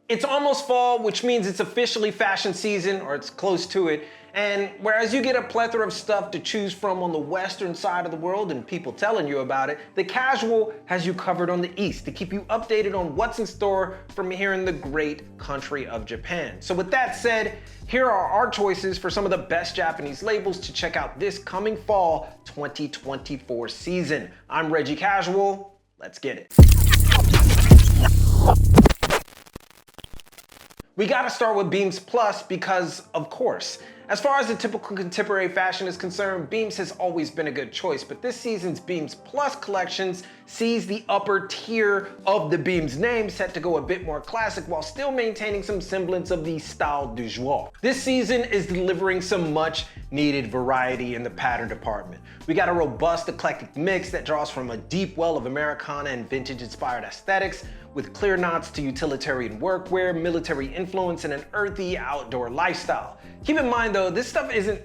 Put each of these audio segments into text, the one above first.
It's almost fall, which means it's officially fashion season, or it's close to it. And whereas you get a plethora of stuff to choose from on the western side of the world and people telling you about it, The Casual has you covered on the east to keep you updated on what's in store from here in the great country of Japan. So with that said, here are our choices for some of the best Japanese labels to check out this coming fall 2024 season. I'm Reggie Casual. Let's get it. We gotta start with Beams Plus because, of course, as far as the typical contemporary fashion is concerned, Beams has always been a good choice, but this season's Beams Plus collections sees the upper tier of the Beams name set to go a bit more classic while still maintaining some semblance of the style du jour. This season is delivering some much needed variety in the pattern department. We got a robust eclectic mix that draws from a deep well of Americana and vintage inspired aesthetics with clear nods to utilitarian workwear, military influence, and an earthy outdoor lifestyle. Keep in mind though, this stuff isn't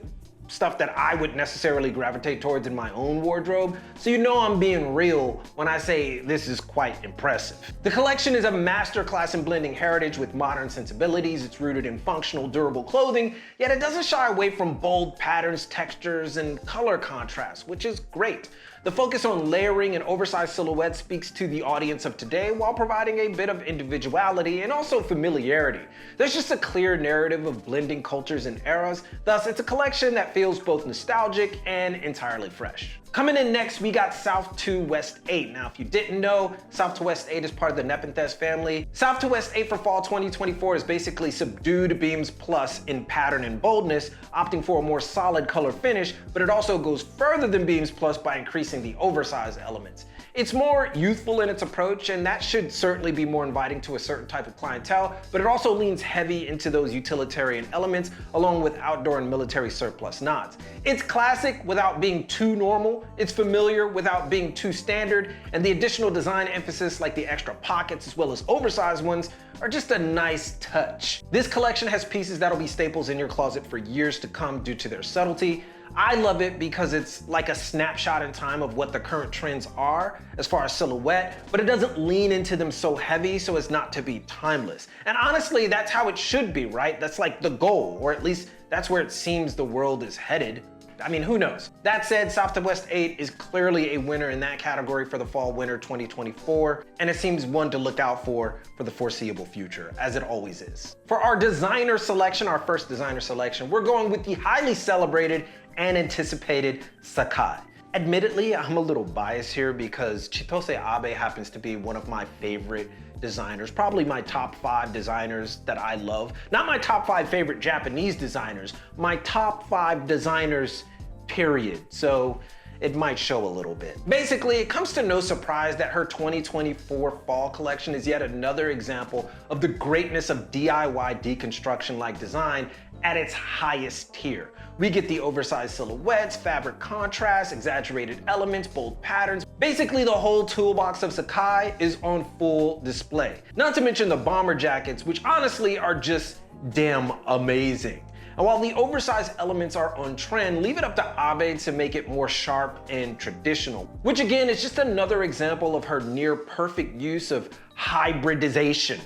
stuff that I would necessarily gravitate towards in my own wardrobe, so you know I'm being real when I say this is quite impressive. The collection is a masterclass in blending heritage with modern sensibilities. It's rooted in functional, durable clothing, yet it doesn't shy away from bold patterns, textures, and color contrast, which is great. The focus on layering and oversized silhouettes speaks to the audience of today while providing a bit of individuality and also familiarity. There's just a clear narrative of blending cultures and eras, thus it's a collection that feels both nostalgic and entirely fresh. Coming in next, we got South to West 8. Now, if you didn't know, South to West 8 is part of the Nepenthes family. South to West 8 for fall 2024 is basically subdued Beams Plus in pattern and boldness, opting for a more solid color finish, but it also goes further than Beams Plus by increasing the oversized elements. It's more youthful in its approach, and that should certainly be more inviting to a certain type of clientele, but it also leans heavy into those utilitarian elements along with outdoor and military surplus nods. It's classic without being too normal, it's familiar without being too standard, and the additional design emphasis like the extra pockets as well as oversized ones are just a nice touch. This collection has pieces that'll be staples in your closet for years to come due to their subtlety. I love it because it's like a snapshot in time of what the current trends are as far as silhouette, but it doesn't lean into them so heavy so as not to be timeless. And honestly, that's how it should be, right? That's like the goal, or at least that's where it seems the world is headed. I mean, who knows? That said, South to West 8 is clearly a winner in that category for the fall/winter 2024, and it seems one to look out for the foreseeable future, as it always is. For our designer selection, our first designer selection, we're going with the highly celebrated and anticipated Sacai. Admittedly, I'm a little biased here because Chitose Abe happens to be one of my favorite designers, probably my top 5 designers that I love. Not my top 5 favorite Japanese designers, my top 5 designers, period. So it might show a little bit. Basically, it comes to no surprise that her 2024 fall collection is yet another example of the greatness of DIY deconstruction-like design at its highest tier. We get the oversized silhouettes, fabric contrast, exaggerated elements, bold patterns. Basically, the whole toolbox of Sacai is on full display. Not to mention the bomber jackets, which honestly are just damn amazing. And while the oversized elements are on trend, leave it up to Abe to make it more sharp and traditional. Which again is just another example of her near perfect use of hybridization.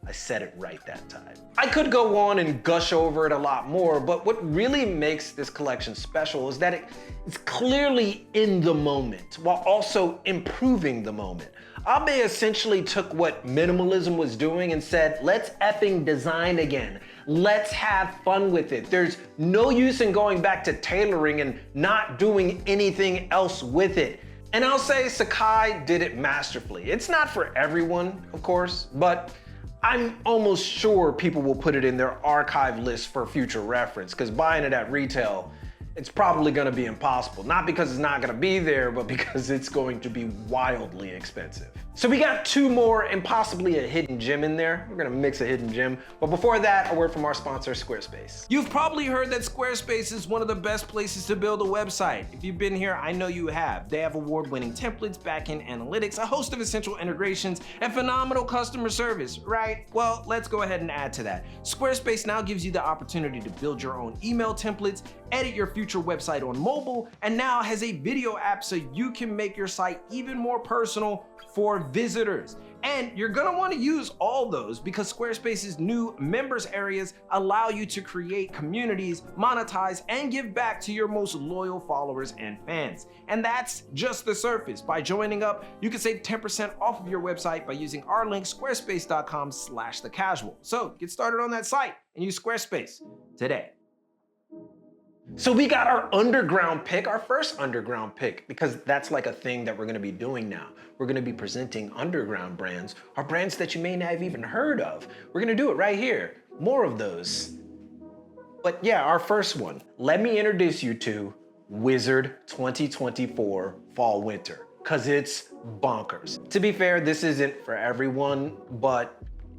I said it right that time. I could go on and gush over it a lot more, but what really makes this collection special is that it's clearly in the moment while also improving the moment. Abe essentially took what minimalism was doing and said, let's effing design again. Let's have fun with it. There's no use in going back to tailoring and not doing anything else with it. And I'll say Sacai did it masterfully. It's not for everyone, of course, but I'm almost sure people will put it in their archive list for future reference, because buying it at retail, it's probably gonna be impossible. Not because it's not gonna be there, but because it's going to be wildly expensive. So we got 2 more and possibly a hidden gem in there. We're gonna mix a hidden gem. But before that, a word from our sponsor, Squarespace. You've probably heard that Squarespace is one of the best places to build a website. If you've been here, I know you have. They have award-winning templates, backend analytics, a host of essential integrations, and phenomenal customer service, right? Well, let's go ahead and add to that. Squarespace now gives you the opportunity to build your own email templates, edit your future website on mobile, and now has a video app so you can make your site even more personal for visitors. And you're gonna wanna use all those because Squarespace's new members areas allow you to create communities, monetize, and give back to your most loyal followers and fans. And that's just the surface. By joining up, you can save 10% off of your website by using our link, squarespace.com/thecasual. So get started on that site and use Squarespace today. So we got our underground pick, our first underground pick, because that's like a thing that we're gonna be doing now. We're gonna be presenting underground brands, or brands that you may not have even heard of. We're gonna do it right here. More of those. But yeah, our first one. Let me introduce you to Wizard 2024 Fall Winter, because it's bonkers. To be fair, this isn't for everyone, but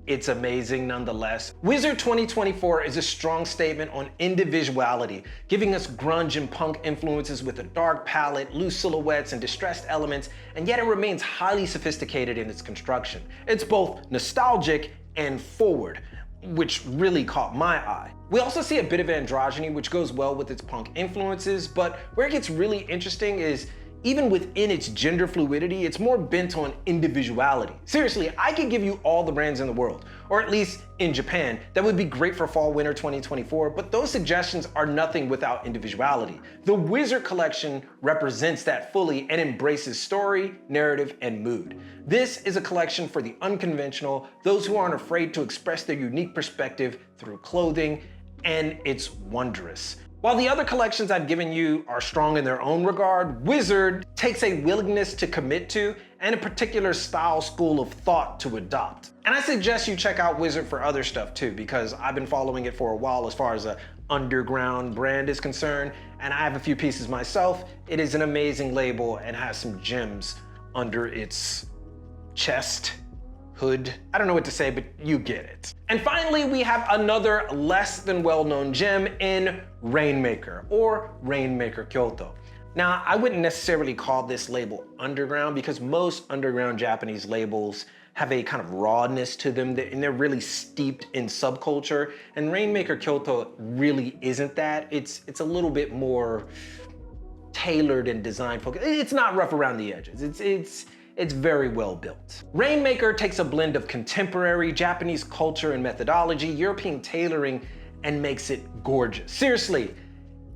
it's amazing nonetheless. Wizard 2024 is a strong statement on individuality, giving us grunge and punk influences with a dark palette, loose silhouettes, and distressed elements, and yet it remains highly sophisticated in its construction. It's both nostalgic and forward, which really caught my eye. We also see a bit of androgyny, which goes well with its punk influences, but where it gets really interesting is even within its gender fluidity, it's more bent on individuality. Seriously, I could give you all the brands in the world, or at least in Japan, that would be great for fall winter 2024, but those suggestions are nothing without individuality. The Wizard collection represents that fully and embraces story, narrative, and mood. This is a collection for the unconventional, those who aren't afraid to express their unique perspective through clothing, and it's wondrous. While the other collections I've given you are strong in their own regard, Wizard takes a willingness to commit to and a particular style school of thought to adopt. And I suggest you check out Wizard for other stuff too, because I've been following it for a while as far as an underground brand is concerned, and I have a few pieces myself. It is an amazing label and has some gems under its chest. Hood. I don't know what to say, but you get it. And finally, we have another less than well-known gem in Rainmaker, or Rainmaker Kyoto. Now, I wouldn't necessarily call this label underground because most underground Japanese labels have a kind of rawness to them, and they're really steeped in subculture. And Rainmaker Kyoto really isn't that. It's a little bit more tailored and design focused. It's not rough around the edges. It's very well built. Rainmaker takes a blend of contemporary Japanese culture and methodology, European tailoring, and makes it gorgeous. Seriously,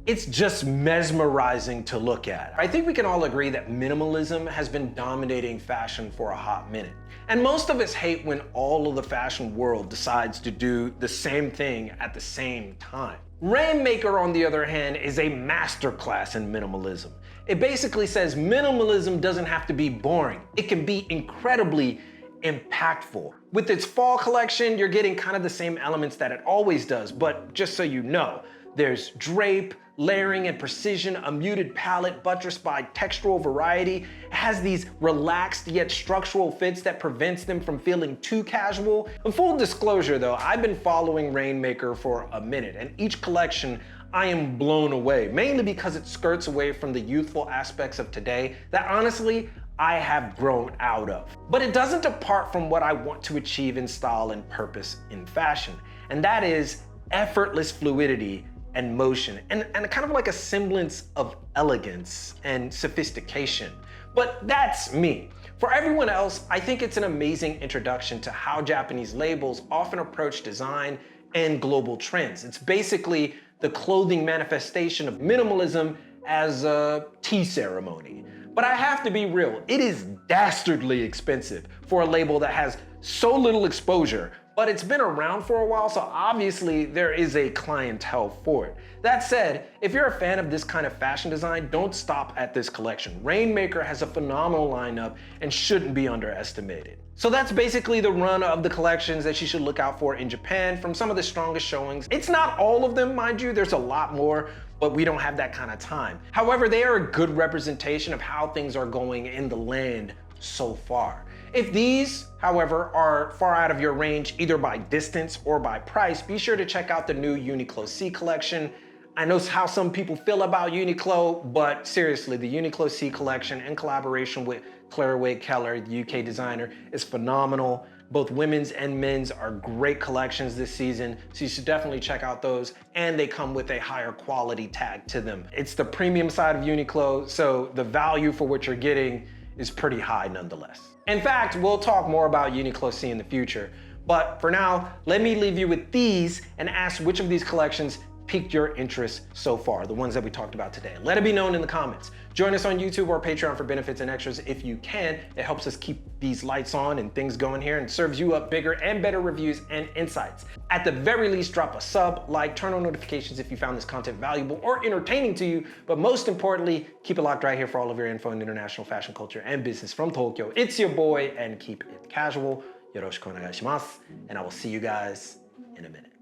it's just mesmerizing to look at. I think we can all agree that minimalism has been dominating fashion for a hot minute. And most of us hate when all of the fashion world decides to do the same thing at the same time. Rainmaker, on the other hand, is a masterclass in minimalism. It basically says minimalism doesn't have to be boring. It can be incredibly impactful. With its fall collection, you're getting kind of the same elements that it always does, but just so you know, there's drape, layering and precision, a muted palette buttressed by textural variety. It has these relaxed yet structural fits that prevents them from feeling too casual. And full disclosure though, I've been following Rainmaker for a minute, and each collection I am blown away, mainly because it skirts away from the youthful aspects of today that honestly, I have grown out of. But it doesn't depart from what I want to achieve in style and purpose in fashion, and that is effortless fluidity and motion, and kind of like a semblance of elegance and sophistication. But that's me. For everyone else, I think it's an amazing introduction to how Japanese labels often approach design and global trends. It's basically the clothing manifestation of minimalism as a tea ceremony. But I have to be real, it is dastardly expensive for a label that has so little exposure, but it's been around for a while, so obviously there is a clientele for it. That said, if you're a fan of this kind of fashion design, don't stop at this collection. Rainmaker has a phenomenal lineup and shouldn't be underestimated. So that's basically the run of the collections that you should look out for in Japan from some of the strongest showings. It's not all of them, mind you, there's a lot more, but we don't have that kind of time. However, they are a good representation of how things are going in the land so far. If these, however, are far out of your range, either by distance or by price, be sure to check out the new Uniqlo C collection. I know how some people feel about Uniqlo, but seriously, the Uniqlo C collection in collaboration with Claire Wade Keller, the UK designer, is phenomenal. Both women's and men's are great collections this season, so you should definitely check out those, and they come with a higher quality tag to them. It's the premium side of Uniqlo, so the value for what you're getting is pretty high nonetheless. In fact, we'll talk more about Uniqlo C in the future. But for now, let me leave you with these and ask which of these collections piqued your interest so far, the ones that we talked about today. Let it be known in the comments. Join us on YouTube or Patreon for benefits and extras if you can. It helps us keep these lights on and things going here and serves you up bigger and better reviews and insights. At the very least, drop a sub, like, turn on notifications if you found this content valuable or entertaining to you, but most importantly, keep it locked right here for all of your info in international fashion culture and business from Tokyo. It's your boy, and keep it casual. Yoroshiku onegai shimasu, and I will see you guys in a minute.